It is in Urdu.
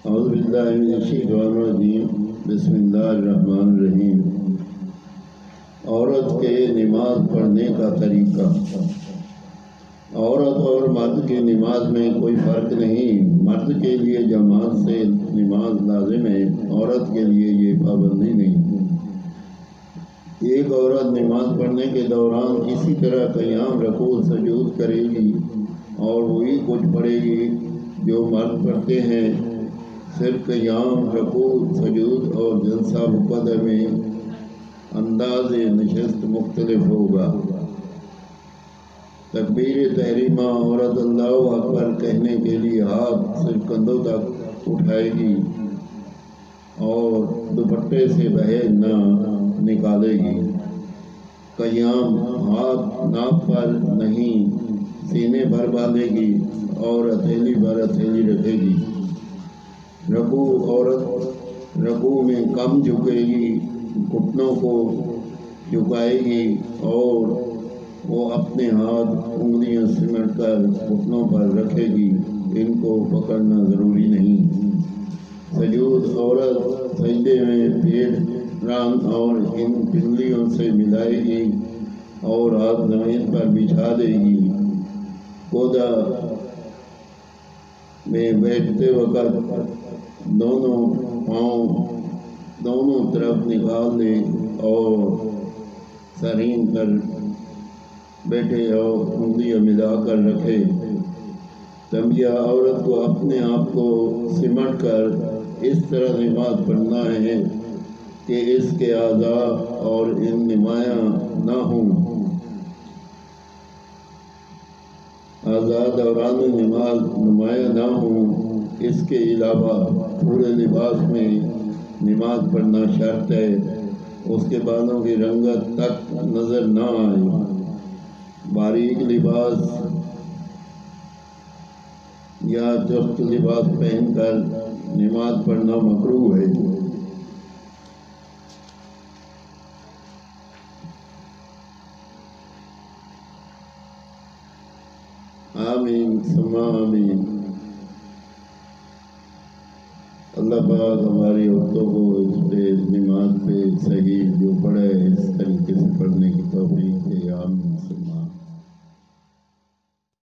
اعوذ باللہ من الشیطان الرجیم بسم اللہ الرحمن الرحیم۔ عورت کے نماز پڑھنے کا طریقہ۔ عورت اور مرد کی نماز میں کوئی فرق نہیں۔ مرد کے لیے جماعت سے نماز لازم ہے، عورت کے لیے یہ پابندی نہیں۔ ایک عورت نماز پڑھنے کے دوران اسی طرح قیام، رکوع، سجود کرے گی اور وہی کچھ پڑھے گی جو مرد پڑھتے ہیں، صرف قیام، رکوع، سجود اور جلسہ مقعدہ میں انداز نشست مختلف ہوگا۔ تکبیر تحریمہ: عورت اللہ اکبر کہنے کے لیے ہاتھ صرف کندھوں تک اٹھائے گی اور دوپٹے سے باہر نہ نکالے گی۔ قیام: ہاتھ ناک پر نہیں، سینے پر باندھے گی اور ہتھیلی پر ہتھیلی رکھے گی۔ رکوع: عورت رکوع میں کم جھکے گی، گھٹنوں کو جھکائے گی اور وہ اپنے ہاتھ انگلیاں سمیٹ کر گھٹنوں پر رکھے گی، ان کو پکڑنا ضروری نہیں۔ سجود: عورت سجدے میں پیٹ، ران اور ان پنڈلیوں سے ملائے گی اور ہاتھ زمین پر بچھا دے گی۔ قعدہ میں بیٹھتے وقت دونوں پاؤں دونوں طرف نکال دے اور سرین پر بیٹھے اور انگلیاں ملا کر رکھے۔ تنبیہ: عورت کو اپنے آپ کو سمٹ کر اس طرح نماز پڑھنا ہے کہ اس کے اعضاء اور ان نمایاں نہ ہوں۔ اعضاء دوران نماز نمایاں نہ ہوں۔ اس کے علاوہ پورے لباس میں نماز پڑھنا شرط ہے۔ اس کے بالوں کی رنگت تک نظر نہ آئے۔ باریک لباس یا چست لباس پہن کر نماز پڑھنا مکروہ ہے۔ آمین ثم آمین۔ اللہ پاک ہماری عورتوں کو اس پہ نماز پہ صحیح جو پڑھے اس طریقے سے پڑھنے کی توفیق دے۔ آمین ثم آمین۔